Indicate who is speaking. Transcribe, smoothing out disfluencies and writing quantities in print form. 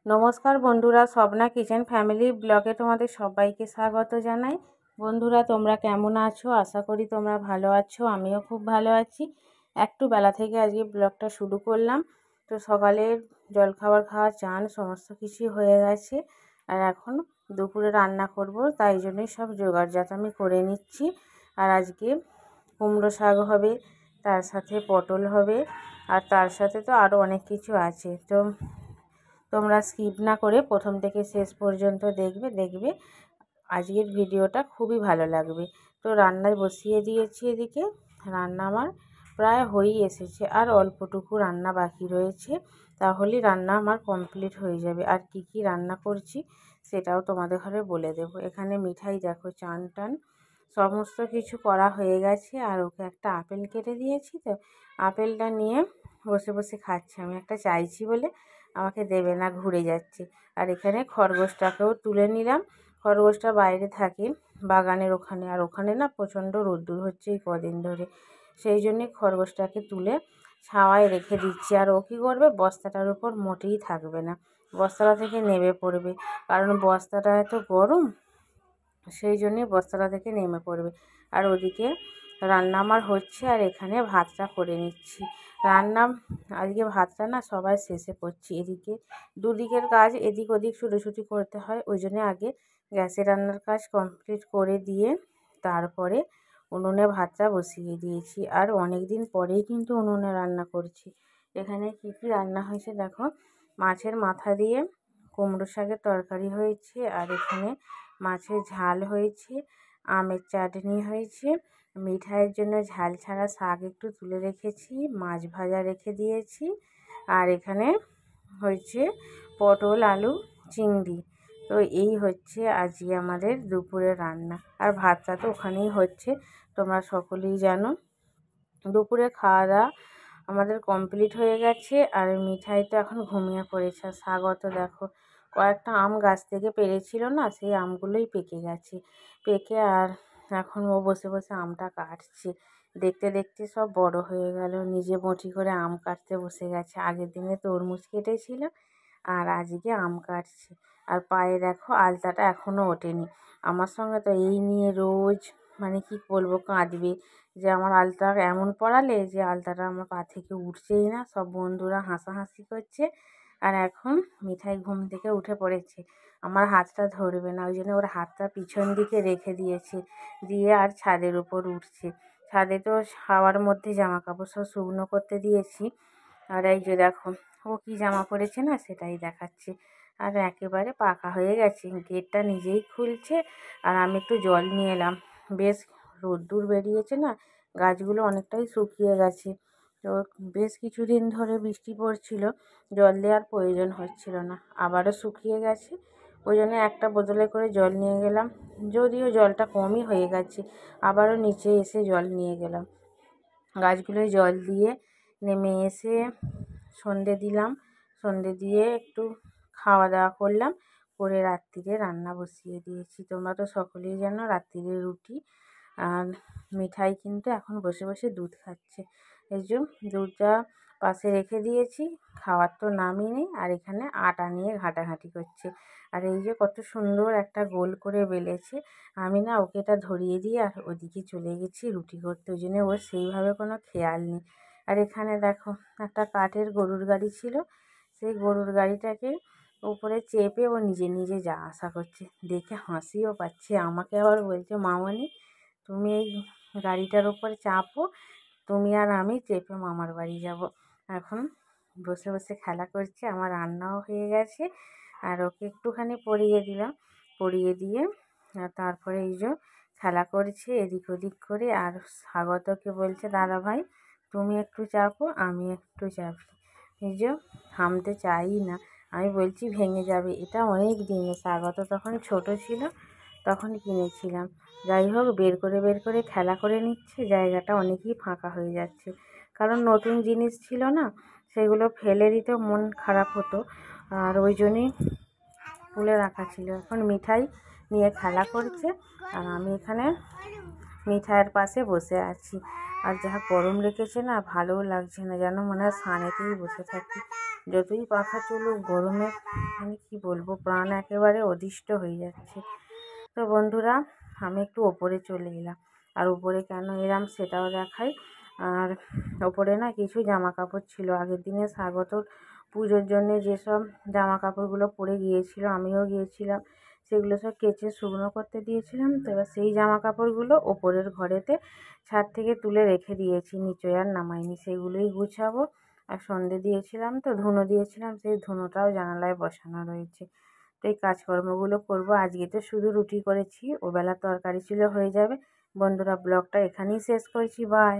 Speaker 1: নমস্কার বন্ধুরা, Swapna kitchen family ব্লগে তোমাদের সবাইকে স্বাগত জানাই। বন্ধুরা, তোমরা কেমন আছো? আশা করি তোমরা ভালো আছো। আমিও খুব ভালো আছি। একটু বেলা থেকে আজকে ব্লগটা শুরু করলাম। তো সকালের জলখাবার খাওয়া, চান সমস্ত কিছুই হয়ে গেছে। আর এখন দুপুরে রান্না করব, তাই জন্যই সব জোগাড়জাত আমি করে নিচ্ছি। আর আজকে কুমড়ো শাক হবে, তার সাথে পটল হবে, আর তার সাথে তো আরও অনেক কিছু আছে। তো তোমরা স্কিপ না করে প্রথম থেকে শেষ পর্যন্ত দেখবে আজকের ভিডিওটা খুবই ভালো লাগবে। তো রান্নায় বসিয়ে দিয়েছি। এদিকে রান্না আমার প্রায় হয়েই এসেছে, আর অল্পটুকু রান্না বাকি রয়েছে, তাহলেই রান্না আমার কমপ্লিট হয়ে যাবে। আর কি কি রান্না করছি সেটাও তোমাদের ঘরে বলে দেব। এখানে মিঠাই দেখো, চান টান সমস্ত কিছু করা হয়ে গেছে। আর ওকে একটা আপেল কেটে দিয়েছি, তো আপেলটা নিয়ে বসে বসে খাচ্ছে। আমি একটা চাইছি বলে আমাকে দেবে না, ঘুরে যাচ্ছে। আর এখানে খরগোশটাকেও তুলে নিলাম। খরগোশটা বাইরে থাকে বাগানের ওখানে, আর ওখানে না প্রচণ্ড রোদ্দুর হচ্ছে এই কদিন ধরে, সেই জন্যে খরগোশটাকে তুলে ছাওয়ায় রেখে দিচ্ছি। আর ও কী করবে, বস্তাটার উপর মোটেই থাকবে না, বস্তাটা থেকে নেমে পড়বে, কারণ বস্তাটা এত গরম, সেই জন্যে বস্তাটা থেকে নেমে পড়বে। আর ওদিকে রান্না আমার হচ্ছে, আর এখানে ভাতটা করে নিচ্ছি। রান্না আজকে ভাতটা না সবাই শেষে করছি। এদিকে দুদিকের কাজ এদিক ওদিক ছুটোছুটি করতে হয়, ওই জন্য আগে গ্যাসে রান্নার কাজ কমপ্লিট করে দিয়ে তারপরে উনুনে ভাতটা বসিয়ে দিয়েছি। আর অনেক দিন পরেই কিন্তু উনুনে রান্না করছি। এখানে কি কি রান্না হয়েছে দেখো। মাছের মাথা দিয়ে কুমড়ো শাকের তরকারি হয়েছে, আর এখানে মাছের ঝাল হয়েছে, আমের চাটনি হয়েছে, মিঠাইয়ের জন্য ঝাল ছাড়া শাক একটু তুলে রেখেছি, মাছ ভাজা রেখে দিয়েছি, আর এখানে হয়েছে পটল আলু চিংড়ি। তো এই হচ্ছে আজকে আমাদের দুপুরে রান্না। আর ভাতটা তো ওখানেই হচ্ছে, তোমরা সকলেই জানো। দুপুরে খাওয়া দাওয়া আমাদের কমপ্লিট হয়ে গেছে। আর মিঠাই তো এখন ঘুমিয়ে পড়েছে। আর স্বাগত দেখো, কয়েকটা আম গাছ থেকে পেড়েছিল না, সেই আমগুলোই পেকে গেছে। পেকে আর এখন ও বসে বসে আমটা কাটছে। দেখতে দেখতে সব বড় হয়ে গেল, নিজে বঁটি করে আম কাটতে বসে গেছে। আগের দিনে তরমুজ কেটেছিল, আর আজকে আম কাটছে। আর পায়ে দেখো আলতাটা এখনও ওঠেনি। আমার সঙ্গে তো এই নিয়ে রোজ মানে কি বলবো, কাঁদবে যে আমার আলতা এমন পড়ালে যে আলতাটা আমার পা থেকে উঠছেই না। সব বন্ধুরা হাসাহাসি করছে। আর এখন মিঠাই ঘুম থেকে উঠে পড়েছে, আমার হাতটা ধরবে না, ওই জন্য ওর হাতটা পিছন দিকে রেখে দিয়েছে, দিয়ে আর ছাদের উপর উঠছে। ছাদে তো হাওয়ার মধ্যে জামা কাপড় সব শুকনো করতে দিয়েছি। আর এই যে দেখো ও কী জামা পরেছে না, সেটাই দেখাচ্ছে। আর একেবারে পাকা হয়ে গেছে, গেটটা নিজেই খুলছে। আর আমি একটু জল নিয়ে এলাম, বেশ রোদ্দুর বেরিয়েছে না, গাছগুলো অনেকটাই শুকিয়ে গেছে। তো বেশ কিছুদিন ধরে বৃষ্টি পড়ছিল, জল দেওয়ার প্রয়োজন হচ্ছিল না, আবারও শুকিয়ে গেছে। ওই জন্য একটা বোতলে করে জল নিয়ে গেলাম, যদিও জলটা কমই হয়ে গেছে। আবারও নিচে এসে জল নিয়ে গেলাম, গাছগুলোয় জল দিয়ে নেমে এসে সন্ধে দিলাম। সন্ধে দিয়ে একটু খাওয়া দাওয়া করলাম, করে রাত্রিরে রান্না বসিয়ে দিয়েছি। তোমরা তো সকলেই জানো রাত্রিরে রুটি। আর মিঠাই কিন্তু এখন বসে বসে দুধ খাচ্ছে। এই যে দুধটা পাশে রেখে দিয়েছি, খাওয়ার তো নামই নেই। আর এখানে আটা নিয়ে ঘাঁটাঘাঁটি করছে। আর এই যে কত সুন্দর একটা গোল করে বেলেছে। আমি না ওকে এটা ধরিয়ে দিয়ে আর ওদিকে চলে গেছি রুটি করতে, ওই জন্য ওর সেইভাবে কোনো খেয়াল নেই। আর এখানে দেখো একটা কাঠের গরুর গাড়ি ছিল, সেই গরুর গাড়িটাকে উপরে চেপে ও নিজে নিজে যা আসা করছে, দেখে হাসিও পাচ্ছে। আমাকে আবার বলছে, মামনি তুমি এই গাড়িটার উপরে চাপো, তুমি আর আমি চেপে মামার বাড়ি যাব। এখন বসে বসে খেলা করছে। আমার রান্নাও হয়ে গেছে, আর ওকে একটুখানি পরিয়ে দিলাম, পরিয়ে দিয়ে তারপরে এই যে খেলা করছে এদিক ওদিক করে। আর স্বাগতকে বলছে, দাদা ভাই তুমি একটু চাপো, আমি একটু চাপি। এই যে থামতে চাই না, আমি বলছি ভেঙে যাবে। এটা অনেক দিনে, স্বাগত তখন ছোট ছিল, তখন কিনেছিলাম। যাই হোক, বের করে খেলা করে নিচ্ছে, জায়গাটা অনেকই ফাঁকা হয়ে যাচ্ছে, কারণ নতুন জিনিস ছিল না, সেগুলো ফেলে দিতে মন খারাপ হতো, আর ওই জন্যই তুলে রাখা ছিল। এখন মিঠাই নিয়ে খেলা করছে, আর আমি এখানে মিঠাইয়ের পাশে বসে আছি। আর যা গরম রেখেছে না, ভালোও লাগছে না, যেন মনে হয় ছানেতেই বসে থাকি। যতই পাখা চলুক গরমে মানে কী বলবো, প্রাণ একেবারে অতিষ্ঠ হয়ে যাচ্ছে। তো বন্ধুরা, আমি একটু ওপরে চলে এলাম। আর উপরে কেন এলাম সেটাও দেখাই। আর ওপরে না কিছু জামা কাপড় ছিল, আগের দিনে স্বাগত পুজোর জন্যে যেসব জামা কাপড়গুলো পরে গিয়েছিল, আমিও গিয়েছিলাম, সেগুলো সব কেচে শুকনো করতে দিয়েছিলাম। তো এবার সেই জামা কাপড়গুলো ওপরের ঘরেতে ছাদ থেকে তুলে রেখে দিয়েছি, নিচে আর নামাইনি। সেগুলোই গুছাবো। আর সন্ধে দিয়েছিলাম, তো ধুনো দিয়েছিলাম, সেই ধুনোটাও জানালায় বসানো রয়েছে। তো এই কাজকর্মগুলো করব। আজকে তো শুধু রুটি করেছি, ওবেলা তরকারি ছিল, হয়ে যাবে। বন্ধুরা, ব্লগটা এখানেই শেষ করছি। বাই।